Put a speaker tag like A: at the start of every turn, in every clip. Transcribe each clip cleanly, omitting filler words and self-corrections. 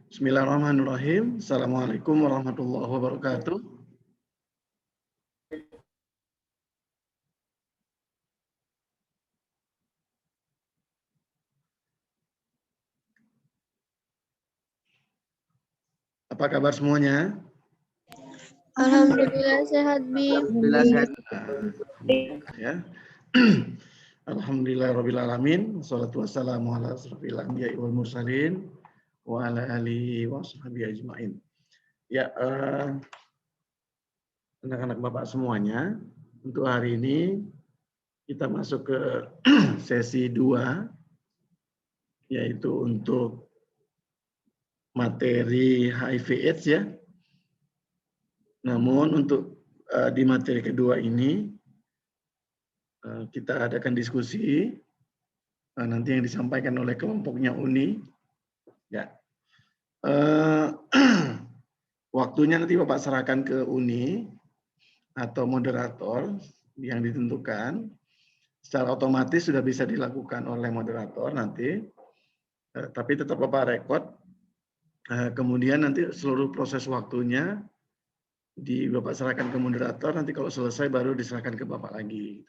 A: Bismillahirrahmanirrahim. Assalamualaikum warahmatullahi wabarakatuh. Apa kabar semuanya?
B: Alhamdulillah sehat, Bi.
C: Alhamdulillah sehat.
A: Ya. Alhamdulillahirrabbilalamin. Wassalatu wassalamu ala asrofil anbiya'i wal mursalin wa ala alihi wa sahbihi ajma'in. Ya, anak-anak Bapak semuanya, untuk hari ini kita masuk ke sesi 2, yaitu untuk materi HIV/AIDS ya. Namun untuk di materi kedua ini kita adakan diskusi nanti yang disampaikan oleh kelompoknya Uni. Ya, waktunya nanti Bapak serahkan ke Uni atau moderator yang ditentukan. Secara otomatis sudah bisa dilakukan oleh moderator nanti, tapi tetap Bapak rekod. Kemudian nanti seluruh proses waktunya Bapak serahkan ke moderator, nanti kalau selesai baru diserahkan ke Bapak lagi.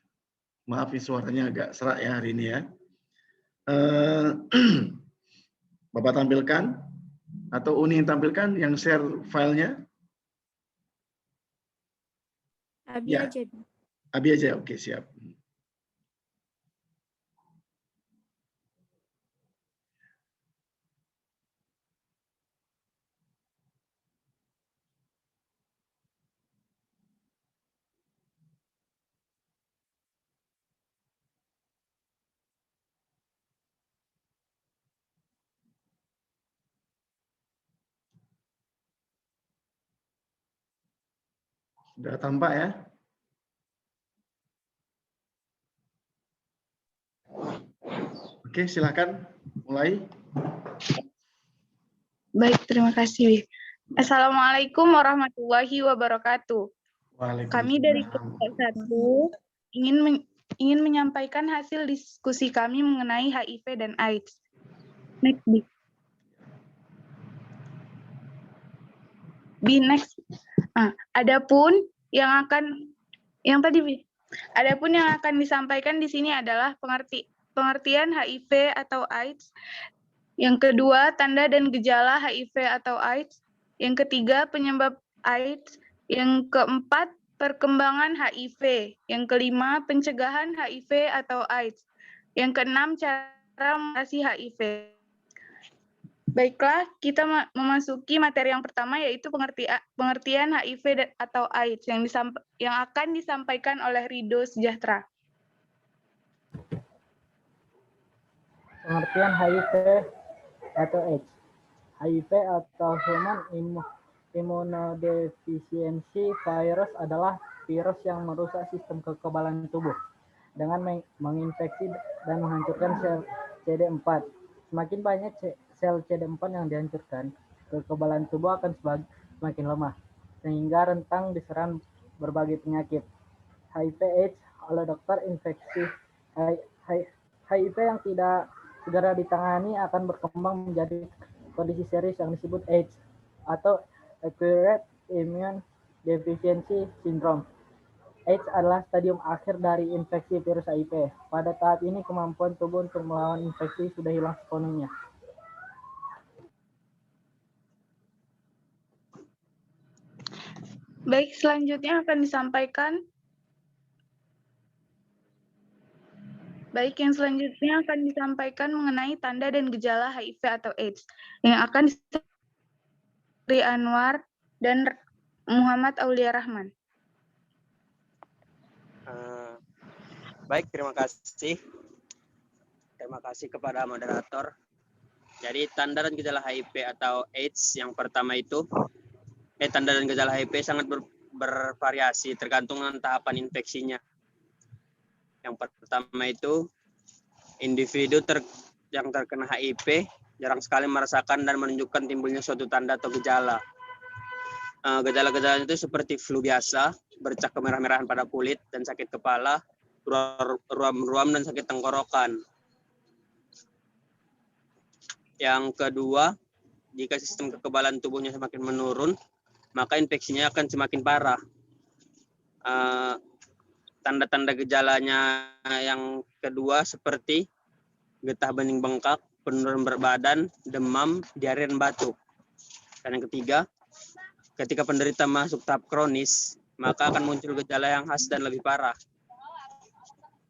A: Maaf suaranya agak serak ya hari ini ya. Bapak tampilkan atau Uni yang tampilkan yang share filenya?
B: Abi
A: Ya.
B: aja.
A: Abi aja, oke siap. Sudah tampak ya? Oke, silakan mulai.
B: Baik, terima kasih. Assalamualaikum warahmatullahi wabarakatuh. Kami dari kelompok 1 ingin menyampaikan hasil diskusi kami mengenai HIV dan AIDS. Next, Bi. Bi, next. Adapun yang akan disampaikan di sini adalah pengertian HIV atau AIDS. Yang kedua, tanda dan gejala HIV atau AIDS. Yang ketiga, penyebab AIDS. Yang keempat, perkembangan HIV. Yang kelima, pencegahan HIV atau AIDS. Yang keenam, cara mengatasi HIV. Baiklah, kita memasuki materi yang pertama, yaitu pengertian HIV atau AIDS yang akan disampaikan oleh Ridho Sejahtera.
C: Pengertian HIV atau AIDS. HIV atau Human Immunodeficiency Virus adalah virus yang merusak sistem kekebalan tubuh dengan menginfeksi dan menghancurkan sel CD4. Semakin banyak sel CD4 yang dihancurkan, kekebalan tubuh akan semakin lemah, sehingga rentan diserang berbagai penyakit. HIV/AIDS oleh dokter infeksi HIV yang tidak segera ditangani akan berkembang menjadi kondisi serius yang disebut AIDS atau Acquired Immune Deficiency Syndrome. AIDS adalah stadium akhir dari infeksi virus HIV. Pada tahap ini kemampuan tubuh untuk melawan infeksi sudah hilang sepenuhnya.
B: Baik, selanjutnya akan disampaikan. Baik, yang selanjutnya akan disampaikan mengenai tanda dan gejala HIV atau AIDS yang akan dari Anwar dan Muhammad Aulia Rahman.
D: Baik, terima kasih. Terima kasih kepada moderator. Jadi tanda dan gejala HIV atau AIDS yang pertama itu, tanda dan gejala HIV sangat bervariasi tergantung dengan tahapan infeksinya. Yang pertama itu, individu yang terkena HIV jarang sekali merasakan dan menunjukkan timbulnya suatu tanda atau gejala. Gejala-gejala itu seperti flu biasa, bercak kemerah-merahan pada kulit dan sakit kepala, ruam-ruam dan sakit tenggorokan. Yang kedua, jika sistem kekebalan tubuhnya semakin menurun, maka infeksinya akan semakin parah. Tanda-tanda gejalanya yang kedua seperti getah bening bengkak, penurunan berat badan, demam, diare, dan batuk. Dan yang ketiga, ketika penderita masuk tahap kronis, maka akan muncul gejala yang khas dan lebih parah.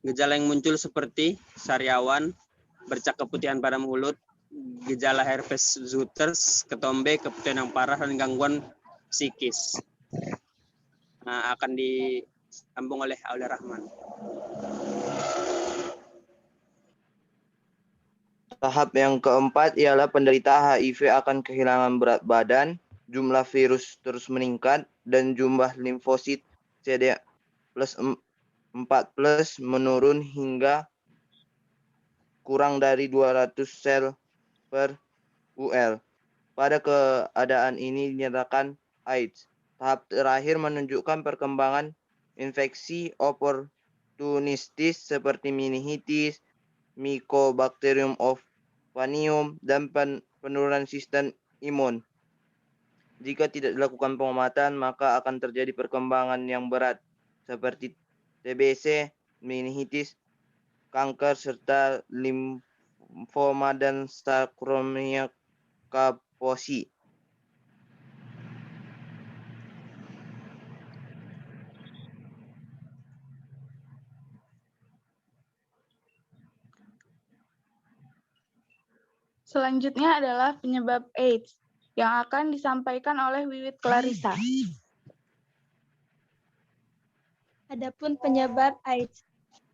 D: Gejala yang muncul seperti sariawan, bercak keputihan pada mulut, gejala herpes zoster, ketombe, keputihan yang parah, dan gangguan psikis. Akan disambung oleh Aulia Rahman.
E: Tahap yang keempat ialah penderita HIV akan kehilangan berat badan, jumlah virus terus meningkat, dan jumlah limfosit CD+4+ menurun hingga kurang dari 200 sel per UL. Pada keadaan ini dinyatakan AIDS. Tahap terakhir menunjukkan perkembangan infeksi oportunistis seperti meningitis, Mycobacterium ovarium, dan penurunan sistem imun. Jika tidak dilakukan pengobatan, maka akan terjadi perkembangan yang berat seperti TBC, meningitis, kanker, serta limfoma dan sarkomia Kaposi.
B: Selanjutnya adalah penyebab AIDS yang akan disampaikan oleh Wiwit Clarissa.
F: Adapun penyebab AIDS.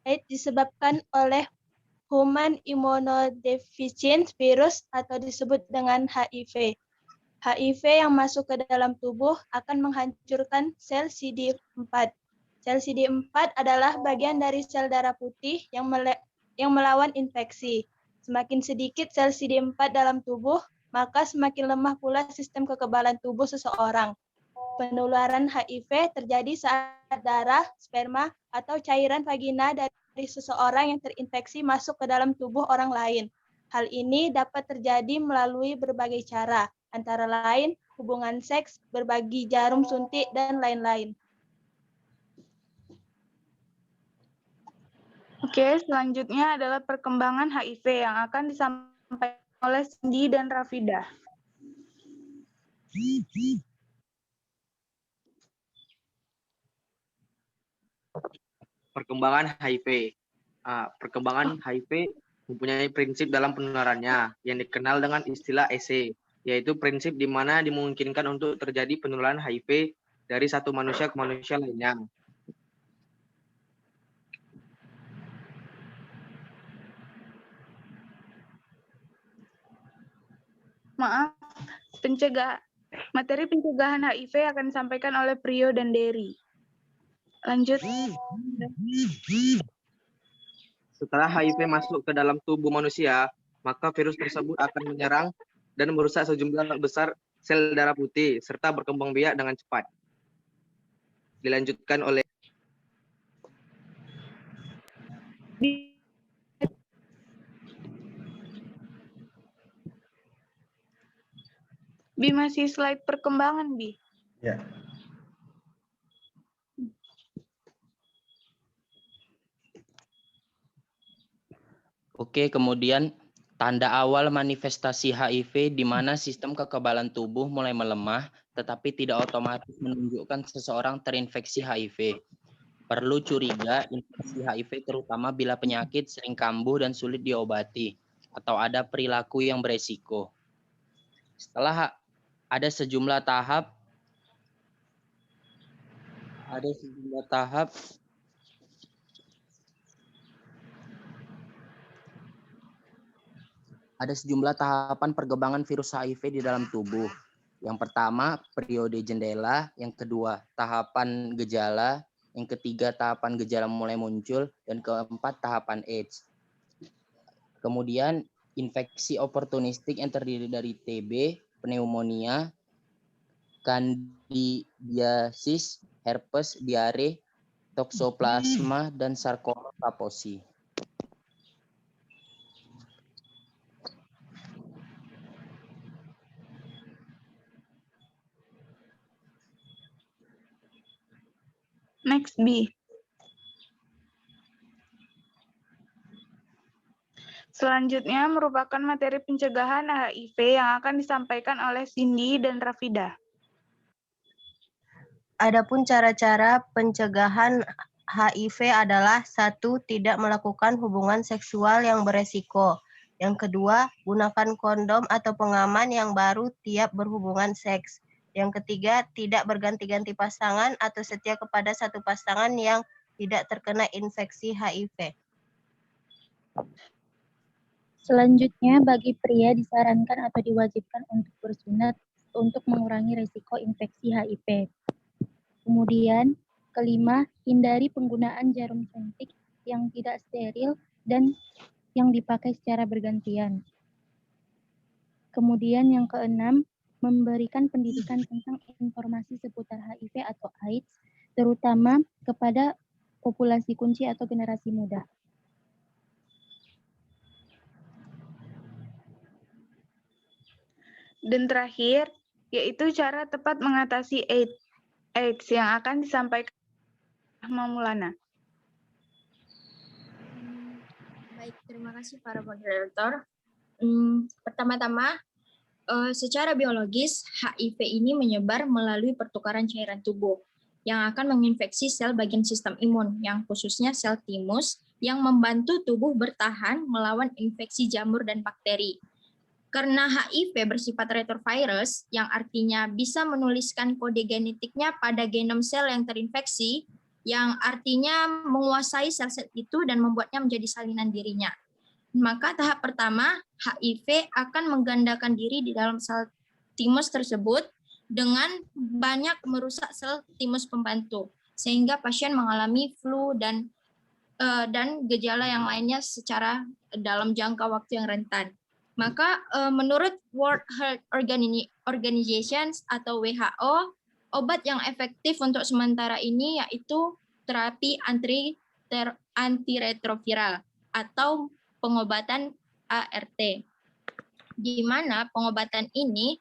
F: AIDS disebabkan oleh Human Immunodeficient Virus atau disebut dengan HIV. HIV yang masuk ke dalam tubuh akan menghancurkan sel CD4. Sel CD4 adalah bagian dari sel darah putih yang melawan infeksi. Semakin sedikit sel CD4 dalam tubuh, maka semakin lemah pula sistem kekebalan tubuh seseorang. Penularan HIV terjadi saat darah, sperma, atau cairan vagina dari seseorang yang terinfeksi masuk ke dalam tubuh orang lain. Hal ini dapat terjadi melalui berbagai cara, antara lain hubungan seks, berbagi jarum suntik, dan lain-lain.
B: Oke, selanjutnya adalah perkembangan HIV yang akan disampaikan oleh Cindy dan Rafida.
G: Perkembangan HIV. Perkembangan HIV mempunyai prinsip dalam penularannya yang dikenal dengan istilah EC, yaitu prinsip di mana dimungkinkan untuk terjadi penularan HIV dari satu manusia ke manusia lainnya.
B: Maaf, materi pencegahan HIV akan disampaikan oleh Prio dan Dery. Lanjut.
G: Setelah HIV masuk ke dalam tubuh manusia, maka virus tersebut akan menyerang dan merusak sejumlah besar sel darah putih serta berkembang biak dengan cepat. Dilanjutkan oleh
B: Bi, masih slide perkembangan, Bi.
A: Ya.
H: Oke, kemudian tanda awal manifestasi HIV di mana sistem kekebalan tubuh mulai melemah, tetapi tidak otomatis menunjukkan seseorang terinfeksi HIV. Perlu curiga infeksi HIV terutama bila penyakit sering kambuh dan sulit diobati, atau ada perilaku yang beresiko. Setelah ada sejumlah tahap tahapan perkembangan virus HIV di dalam tubuh. Yang pertama, periode jendela. Yang kedua, tahapan gejala. Yang ketiga, tahapan gejala mulai muncul. Dan keempat, tahapan AIDS. Kemudian, infeksi oportunistik yang terdiri dari TB, pneumonia, kandidiasis, herpes, diare, toksoplasma, dan sarkoma Kaposi.
B: Next B. Selanjutnya merupakan materi pencegahan HIV yang akan disampaikan oleh Cindy dan Rafida.
I: Adapun cara-cara pencegahan HIV adalah 1. Tidak melakukan hubungan seksual yang beresiko. Yang kedua, gunakan kondom atau pengaman yang baru tiap berhubungan seks. Yang ketiga, tidak berganti-ganti pasangan atau setia kepada satu pasangan yang tidak terkena infeksi HIV.
J: Selanjutnya, bagi pria disarankan atau diwajibkan untuk bersunat untuk mengurangi risiko infeksi HIV. Kemudian, kelima, hindari penggunaan jarum suntik yang tidak steril dan yang dipakai secara bergantian. Kemudian yang keenam, memberikan pendidikan tentang informasi seputar HIV atau AIDS, terutama kepada populasi kunci atau generasi muda.
B: Dan terakhir, yaitu cara tepat mengatasi AIDS yang akan disampaikan Maulana.
K: Baik, terima kasih para moderator. Pertama-tama, secara biologis, HIV ini menyebar melalui pertukaran cairan tubuh yang akan menginfeksi sel bagian sistem imun, yang khususnya sel timus, yang membantu tubuh bertahan melawan infeksi jamur dan bakteri. Karena HIV bersifat retrovirus, yang artinya bisa menuliskan kode genetiknya pada genom sel yang terinfeksi, yang artinya menguasai sel-sel itu dan membuatnya menjadi salinan dirinya. Maka tahap pertama, HIV akan menggandakan diri di dalam sel timus tersebut dengan banyak merusak sel timus pembantu, sehingga pasien mengalami flu dan gejala yang lainnya secara dalam jangka waktu yang rentan. Maka menurut World Health Organization atau WHO, obat yang efektif untuk sementara ini yaitu terapi antiretroviral atau pengobatan ART, di mana pengobatan ini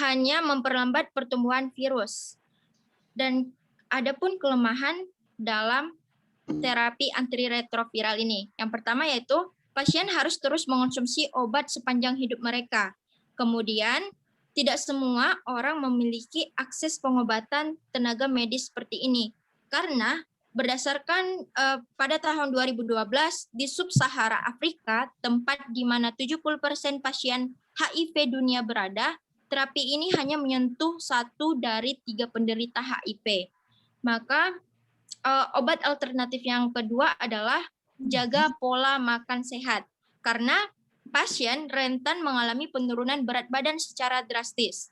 K: hanya memperlambat pertumbuhan virus. Dan adapun kelemahan dalam terapi antiretroviral ini, yang pertama yaitu pasien harus terus mengonsumsi obat sepanjang hidup mereka. Kemudian, tidak semua orang memiliki akses pengobatan tenaga medis seperti ini. Karena berdasarkan pada tahun 2012 di Sub-Sahara Afrika, tempat di mana 70% pasien HIV dunia berada, terapi ini hanya menyentuh 1 dari 3 penderita HIV. Maka obat alternatif yang kedua adalah jaga pola makan sehat, karena pasien rentan mengalami penurunan berat badan secara drastis.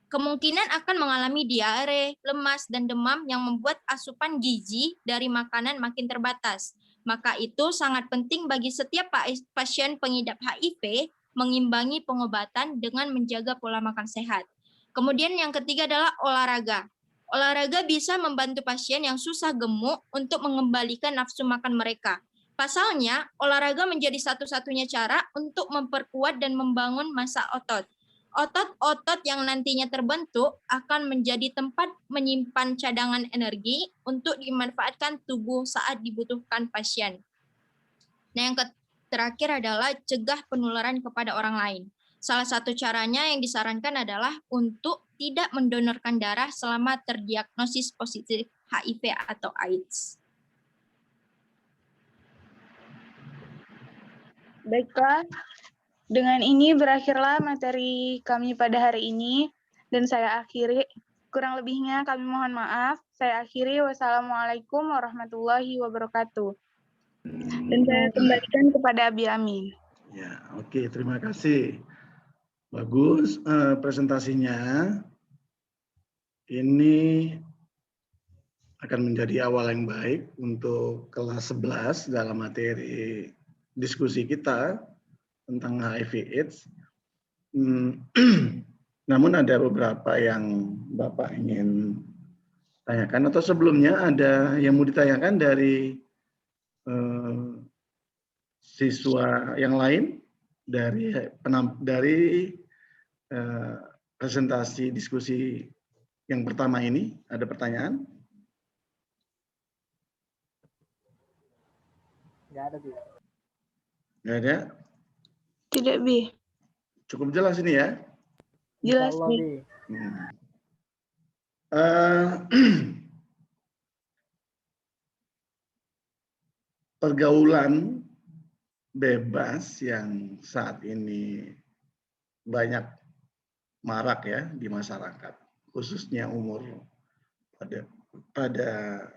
K: Kemungkinan akan mengalami diare, lemas, dan demam yang membuat asupan gizi dari makanan makin terbatas. Maka itu sangat penting bagi setiap pasien pengidap HIV mengimbangi pengobatan dengan menjaga pola makan sehat. Kemudian yang ketiga adalah olahraga. Olahraga bisa membantu pasien yang susah gemuk untuk mengembalikan nafsu makan mereka. Pasalnya, olahraga menjadi satu-satunya cara untuk memperkuat dan membangun massa otot. Otot-otot yang nantinya terbentuk akan menjadi tempat menyimpan cadangan energi untuk dimanfaatkan tubuh saat dibutuhkan pasien. Nah, yang terakhir adalah cegah penularan kepada orang lain. Salah satu caranya yang disarankan adalah untuk tidak mendonorkan darah selama terdiagnosis positif HIV atau AIDS.
B: Baiklah, dengan ini berakhirlah materi kami pada hari ini, dan saya akhiri. Kurang lebihnya kami mohon maaf. Saya akhiri. Wassalamualaikum warahmatullahi wabarakatuh. Dan saya kembalikan kepada Abi Amin.
A: Ya, oke, terima kasih. Bagus presentasinya. Ini akan menjadi awal yang baik untuk kelas 11 dalam materi diskusi kita tentang HIV/AIDS. Namun ada beberapa yang Bapak ingin tanyakan, atau sebelumnya ada yang mau ditanyakan dari siswa yang lain dari presentasi diskusi yang pertama ini. Ada pertanyaan?
C: Nggak ada, Bi.
A: Nggak ada?
B: Tidak, Bi.
A: Cukup jelas ini ya?
B: Jelas,
C: Insyaallah,
B: Bi.
C: Bi.
A: Pergaulan bebas yang saat ini banyak marak ya di masyarakat, khususnya pada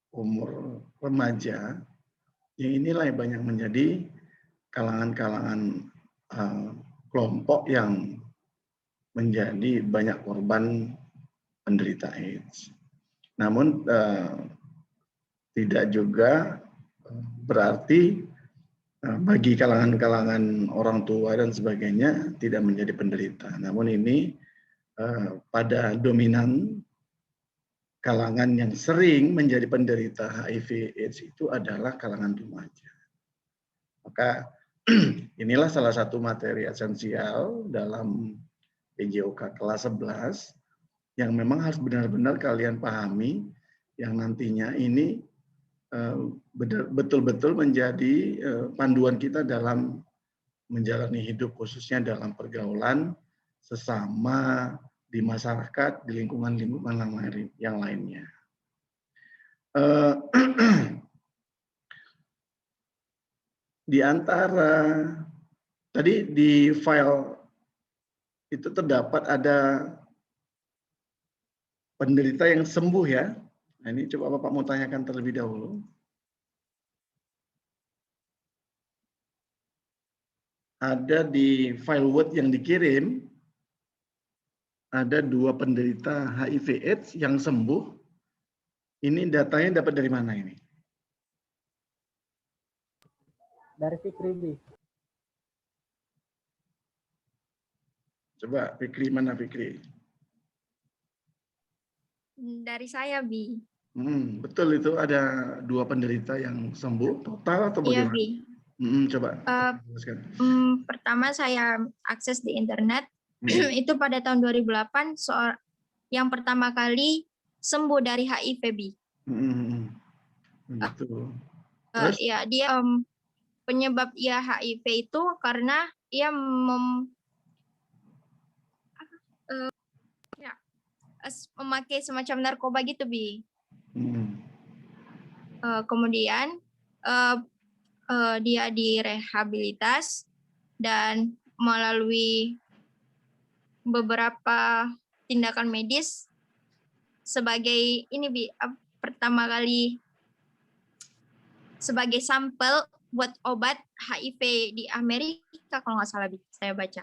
A: umur remaja, yang inilah yang banyak menjadi kalangan-kalangan kelompok yang menjadi banyak korban penderita AIDS. Namun tidak juga berarti bagi kalangan-kalangan orang tua dan sebagainya tidak menjadi penderita. Namun ini pada dominan kalangan yang sering menjadi penderita HIV/AIDS itu adalah kalangan remaja. Maka inilah salah satu materi esensial dalam PJOK kelas 11 yang memang harus benar-benar kalian pahami, yang nantinya ini betul-betul menjadi panduan kita dalam menjalani hidup, khususnya dalam pergaulan sesama di masyarakat, di lingkungan-lingkungan yang lainnya. Di antara tadi di file itu terdapat ada penderita yang sembuh ya. Nah, ini coba Bapak mau tanyakan terlebih dahulu. Ada di file Word yang dikirim, ada 2 penderita HIV/AIDS yang sembuh. Ini datanya dapat dari mana ini?
C: Dari Fikri, Bi.
A: Coba Fikri, mana Fikri?
K: Dari saya, Bi.
A: Betul itu ada 2 penderita yang sembuh total atau
K: Iya,
A: bagaimana?
K: Bi.
A: Coba.
K: Pertama saya akses di internet itu pada tahun 2008 yang pertama kali sembuh dari HIV, Bi.
A: Betul.
K: Ya, dia penyebab ia HIV itu karena ia memakai semacam narkoba gitu, Bi. Kemudian dia direhabilitas dan melalui beberapa tindakan medis sebagai ini, Bi, pertama kali sebagai sampel buat obat HIV di Amerika kalau nggak salah, Bi, saya baca.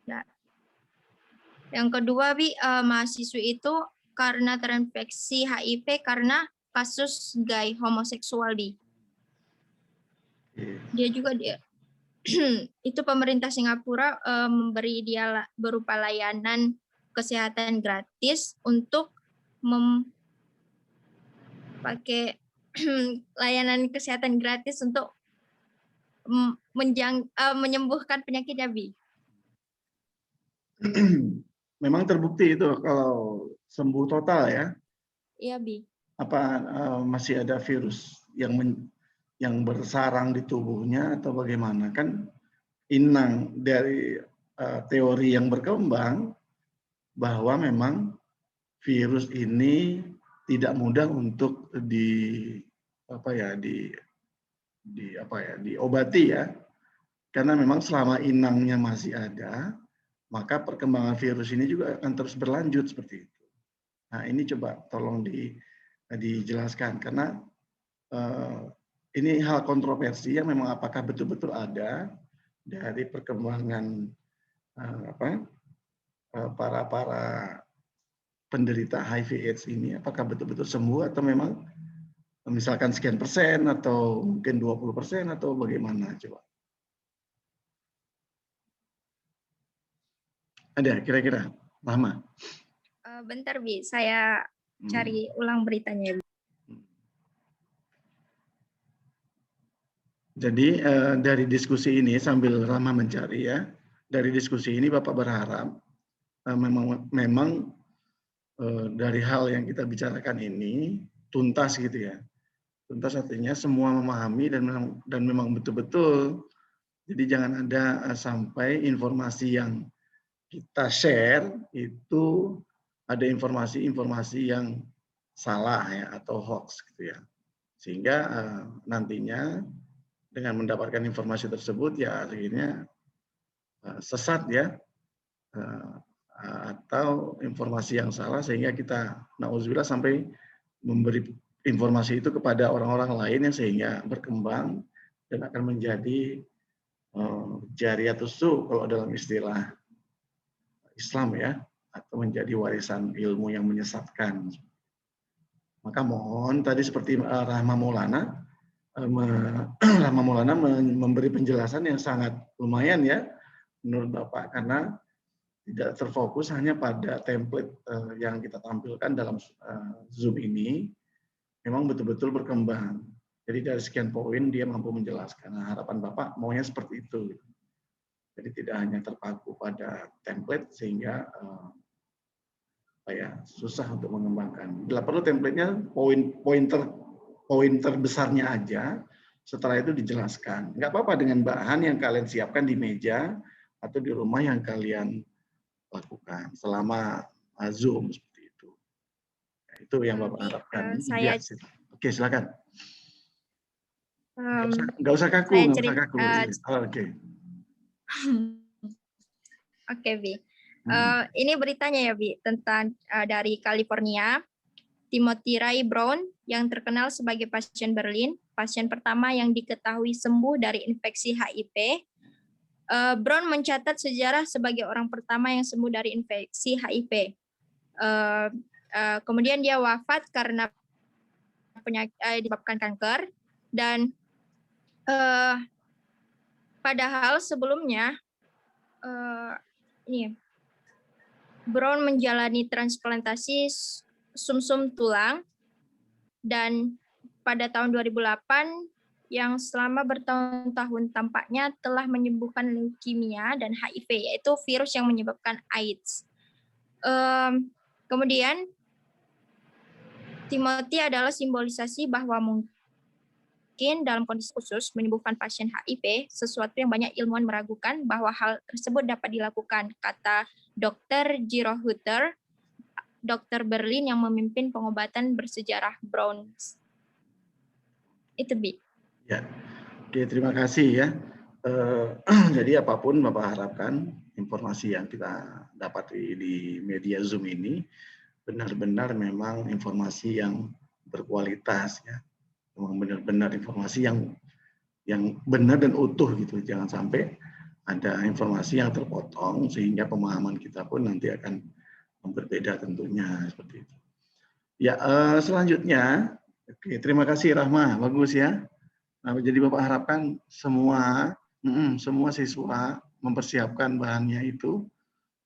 K: Ya. Yang kedua, Bi, mahasiswi itu karena terinfeksi HIV karena kasus gay homoseksual, Bi. Dia itu pemerintah Singapura memberi dia berupa layanan kesehatan gratis untuk pakai layanan kesehatan gratis untuk menyembuhkan penyakitnya, Bi.
A: Memang terbukti itu kalau sembuh total ya?
K: Iya, Bi.
A: Apa masih ada virus yang bersarang di tubuhnya atau bagaimana? Kan inang dari teori yang berkembang bahwa memang virus ini tidak mudah untuk diobati ya. Karena memang selama inangnya masih ada, maka perkembangan virus ini juga akan terus berlanjut seperti itu. Nah, ini coba tolong dijelaskan karena ini hal kontroversi yang memang apakah betul-betul ada dari perkembangan para penderita HIV/AIDS ini, apakah betul-betul sembuh atau memang misalkan sekian persen atau mungkin 20% atau bagaimana coba? Ada kira-kira, Rahma?
K: Bentar, Bi, saya cari ulang beritanya, Bi.
A: Jadi dari diskusi ini sambil Rahma mencari ya, dari diskusi ini Bapak berharap memang dari hal yang kita bicarakan ini tuntas gitu ya. Tuntas artinya semua memahami dan memang betul-betul. Jadi jangan ada sampai informasi yang kita share itu ada informasi-informasi yang salah ya atau hoax gitu ya. Sehingga nantinya dengan mendapatkan informasi tersebut ya akhirnya sesat ya atau informasi yang salah sehingga kita nauzubillah sampai memberi informasi itu kepada orang-orang lain yang sehingga berkembang dan akan menjadi jariyatuz su kalau dalam istilah Islam ya, atau menjadi warisan ilmu yang menyesatkan. Maka mohon tadi seperti Rahma Maulana memberi penjelasan yang sangat lumayan ya menurut Bapak karena tidak terfokus hanya pada template yang kita tampilkan dalam Zoom ini, memang betul-betul berkembang. Jadi dari sekian poin dia mampu menjelaskan. Nah, harapan Bapak maunya seperti itu. Jadi tidak hanya terpaku pada template sehingga susah untuk mengembangkan. Bila perlu template-nya poin terbesarnya aja, setelah itu dijelaskan. Nggak apa-apa dengan bahan yang kalian siapkan di meja atau di rumah yang kalian lakukan selama Zoom seperti itu. Nah, itu yang Bapak harapkan. Oke, silakan. Nggak usah kaku, nggak usah kaku. Oke.
K: Oke, Bi. Ini beritanya ya, Bi, tentang dari California, Timothy Ray Brown yang terkenal sebagai pasien Berlin, pasien pertama yang diketahui sembuh dari infeksi HIV. Brown mencatat sejarah sebagai orang pertama yang sembuh dari infeksi HIV. Kemudian dia wafat karena penyakit disebabkan kanker dan padahal sebelumnya Brown menjalani transplantasi sumsum tulang dan pada tahun 2008 yang selama bertahun-tahun tampaknya telah menyembuhkan leukemia dan HIV, yaitu virus yang menyebabkan AIDS. Kemudian Timothy adalah simbolisasi bahwa mungkin dalam kondisi khusus menyembuhkan pasien HIV, sesuatu yang banyak ilmuwan meragukan bahwa hal tersebut dapat dilakukan, kata Dr. Giro Hutter, dokter Berlin yang memimpin pengobatan bersejarah Brown. Itu, Bi.
A: Ya, oke, terima kasih ya. Jadi apapun Bapak harapkan informasi yang kita dapat di media Zoom ini benar-benar memang informasi yang berkualitas ya, memang benar-benar informasi yang benar dan utuh gitu. Jangan sampai ada informasi yang terpotong sehingga pemahaman kita pun nanti akan berbeda tentunya seperti itu. Ya, selanjutnya, oke, terima kasih Rahma, bagus ya. Nah, jadi Bapak harapkan semua siswa mempersiapkan bahannya itu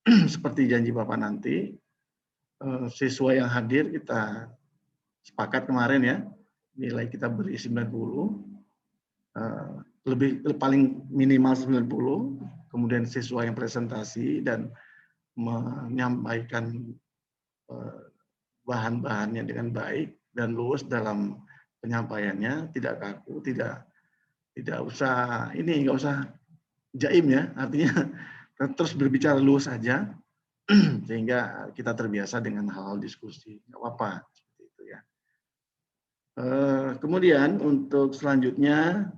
A: seperti janji Bapak nanti. Siswa yang hadir kita sepakat kemarin ya, nilai kita beri 90, paling minimal 90, kemudian siswa yang presentasi dan menyampaikan bahan-bahannya dengan baik dan lulus dalam penyampaiannya, tidak kaku, tidak usah nggak usah jaim ya, artinya terus berbicara lulus saja sehingga kita terbiasa dengan hal-hal diskusi, nggak apa-apa seperti itu ya. Kemudian untuk selanjutnya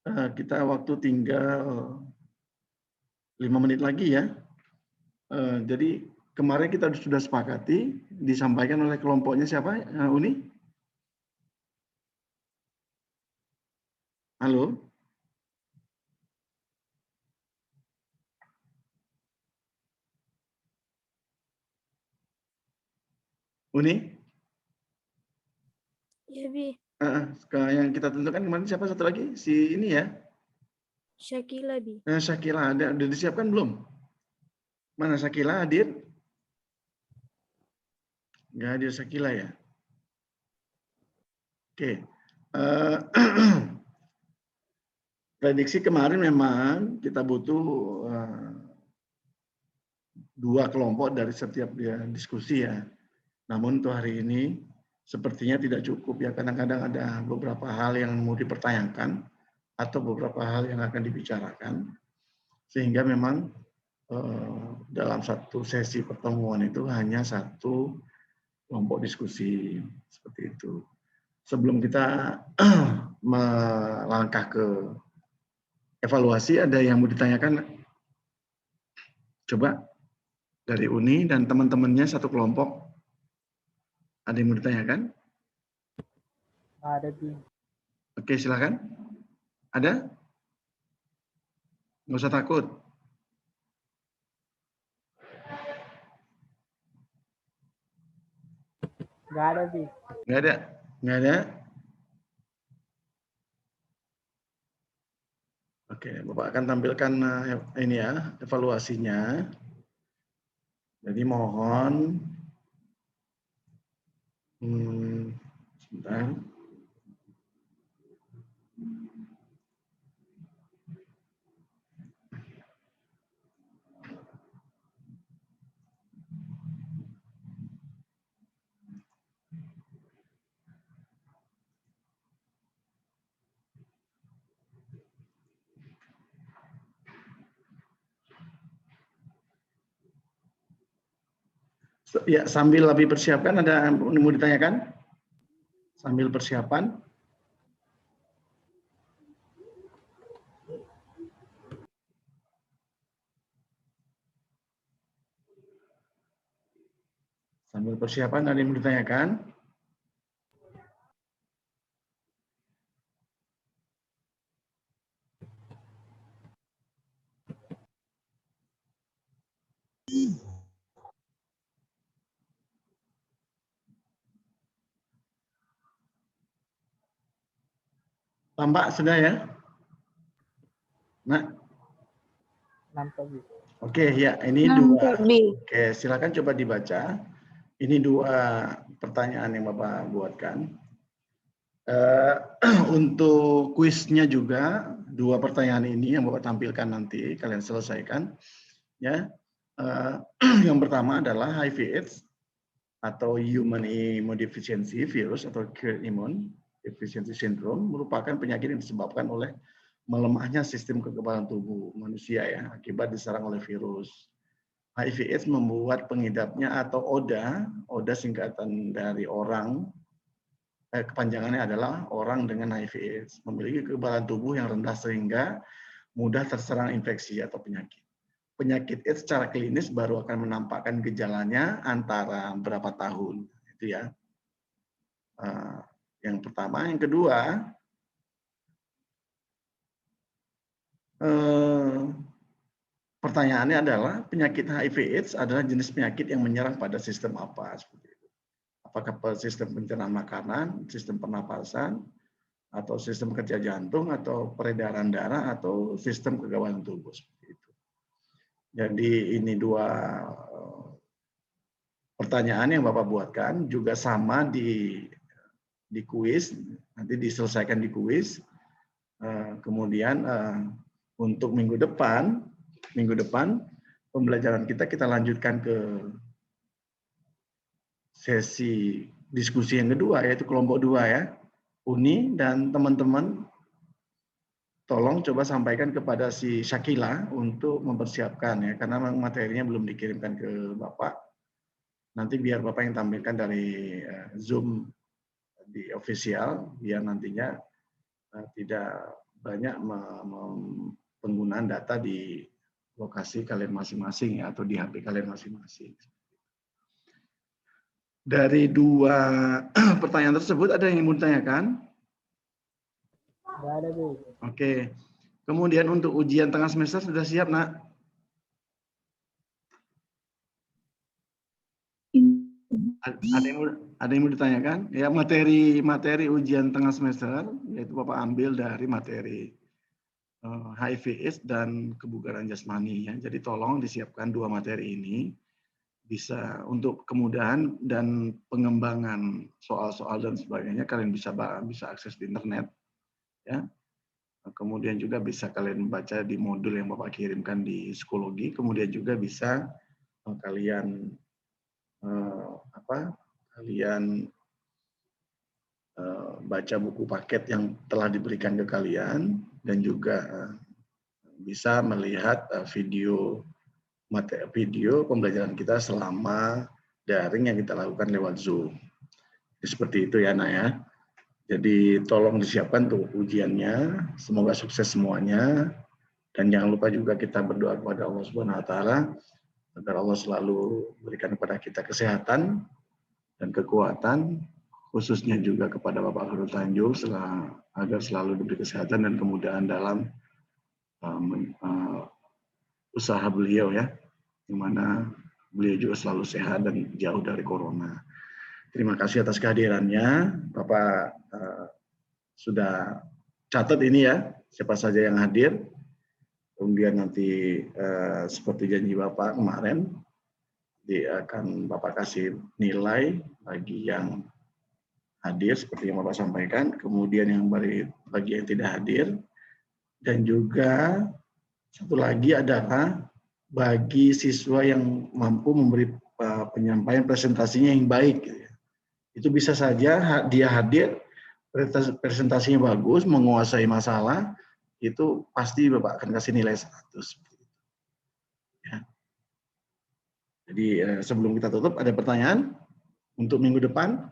A: kita waktu tinggal 5 menit lagi ya. Jadi kemarin kita sudah sepakati disampaikan oleh kelompoknya siapa, Uni? Halo? Uni?
F: Ya, Bi.
A: Yang kita tentukan kemarin siapa satu lagi? Si ini ya?
F: Syakila, Bi.
A: Syakila, udah disiapkan belum? Mana Syakila hadir? Nggak hadir Syakila ya? Oke. Prediksi kemarin memang kita butuh 2 kelompok dari setiap diskusi ya. Namun untuk hari ini sepertinya tidak cukup ya. Kadang-kadang ada beberapa hal yang mau dipertanyakan atau beberapa hal yang akan dibicarakan, sehingga memang dalam satu sesi pertemuan itu hanya satu kelompok diskusi seperti itu. Sebelum kita melangkah ke evaluasi, ada yang mau ditanyakan? Coba dari Uni dan teman-temannya satu kelompok, ada yang mau ditanyakan?
C: Ada, Bi.
A: Oke, silakan. Ada? Nggak usah takut.
C: Nggak ada, Bi.
A: Nggak ada? Nggak ada? Oke, Bapak akan tampilkan ini ya, evaluasinya. Jadi mohon, sebentar. Ya, sambil lebih persiapkan, ada yang mau ditanyakan? Sambil persiapan. Sambil persiapan, ada yang mau ditanyakan? Tampak sudah ya? Nah.
C: Nampak, Bi.
A: Oke, ya ini dua. Oke, silakan coba dibaca. Ini dua pertanyaan yang Bapak buatkan. Untuk kuisnya juga dua pertanyaan ini yang Bapak tampilkan nanti kalian selesaikan. Ya, yang pertama adalah HIV/AIDS atau Human Immunodeficiency Virus atau Acquired Immune Deficiency Syndrome merupakan penyakit yang disebabkan oleh melemahnya sistem kekebalan tubuh manusia ya akibat diserang oleh virus. HIV/AIDS membuat pengidapnya atau ODA singkatan dari orang, kepanjangannya adalah orang dengan HIV/AIDS, memiliki kekebalan tubuh yang rendah sehingga mudah terserang infeksi atau penyakit. Penyakit AIDS secara klinis baru akan menampakkan gejalanya antara berapa tahun, itu ya. Yang pertama, yang kedua, pertanyaannya adalah penyakit HIV/AIDS adalah jenis penyakit yang menyerang pada sistem apa? Seperti itu. Apakah sistem pencernaan makanan, sistem pernapasan, atau sistem kerja jantung, atau peredaran darah, atau sistem kekebalan tubuh seperti itu. Jadi ini dua pertanyaan yang Bapak buatkan juga sama di kuis, nanti diselesaikan di kuis. Kemudian untuk minggu depan pembelajaran kita lanjutkan ke sesi diskusi yang kedua, yaitu kelompok 2 ya. Uni dan teman-teman tolong coba sampaikan kepada si Syakila untuk mempersiapkan ya, karena materinya belum dikirimkan ke Bapak. Nanti biar Bapak yang tampilkan dari Zoom di official, biar nantinya tidak banyak penggunaan data di lokasi kalian masing-masing ya, atau di HP kalian masing-masing. Dari dua pertanyaan tersebut, ada yang mau ditanyakan?
C: Nggak ada, Bu.
A: Oke. Kemudian untuk ujian tengah semester sudah siap, Nak? Ada yang mau ditanyakan? Ya, materi ujian tengah semester, yaitu Bapak ambil dari materi HIV/AIDS dan kebugaran jasmani ya. Jadi tolong disiapkan dua materi ini. Bisa untuk kemudahan dan pengembangan soal-soal dan sebagainya, kalian bisa akses di internet ya. Kemudian juga bisa kalian baca di modul yang Bapak kirimkan di psikologi. Kemudian juga bisa kalian baca buku paket yang telah diberikan ke kalian dan juga bisa melihat video pembelajaran kita selama daring yang kita lakukan lewat Zoom. Seperti itu ya, Nak ya. Jadi tolong disiapkan untuk ujiannya. Semoga sukses semuanya. Dan jangan lupa juga kita berdoa kepada Allah Subhanahu wa taala agar Allah selalu berikan kepada kita kesehatan dan kekuatan, khususnya juga kepada Bapak Khairul Tanjung agar selalu diberi kesehatan dan kemudahan dalam usaha beliau ya, di mana beliau juga selalu sehat dan jauh dari corona. Terima kasih atas kehadirannya. Bapak sudah catat ini ya, siapa saja yang hadir. Kemudian nanti seperti janji Bapak kemarin, akan Bapak kasih nilai bagi yang hadir seperti yang Bapak sampaikan. Kemudian yang bagi yang tidak hadir. Dan juga satu lagi adalah bagi siswa yang mampu memberi penyampaian presentasinya yang baik. Itu bisa saja dia hadir, presentasinya bagus, menguasai masalah, itu pasti Bapak akan kasih nilai 100. Ya. Jadi sebelum kita tutup, ada pertanyaan untuk minggu depan?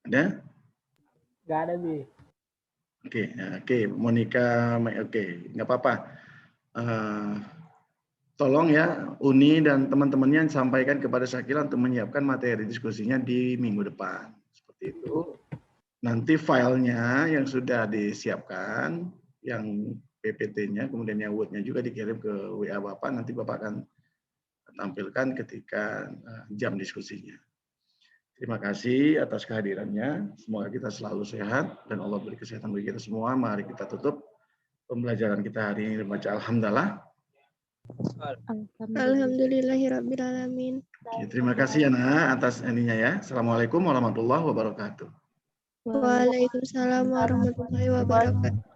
A: Ada?
C: Nggak ada, Bi.
A: Oke, Monica, oke, nggak apa-apa. Tolong ya, Uni dan teman-temannya sampaikan kepada Syakila untuk menyiapkan materi diskusinya di minggu depan. Seperti itu. Nanti filenya yang sudah disiapkan, yang PPT-nya, kemudian yang Word-nya juga dikirim ke WA Bapak, nanti Bapak akan tampilkan ketika jam diskusinya. Terima kasih atas kehadirannya. Semoga kita selalu sehat dan Allah beri kesehatan bagi kita semua. Mari kita tutup pembelajaran kita hari ini. Baca Alhamdulillah.
F: Alhamdulillahirrabbilalamin.
A: Terima kasih ya Nak atas ininya ya. Assalamualaikum warahmatullahi wabarakatuh.
F: Waalaikumsalam warahmatullahi wabarakatuh.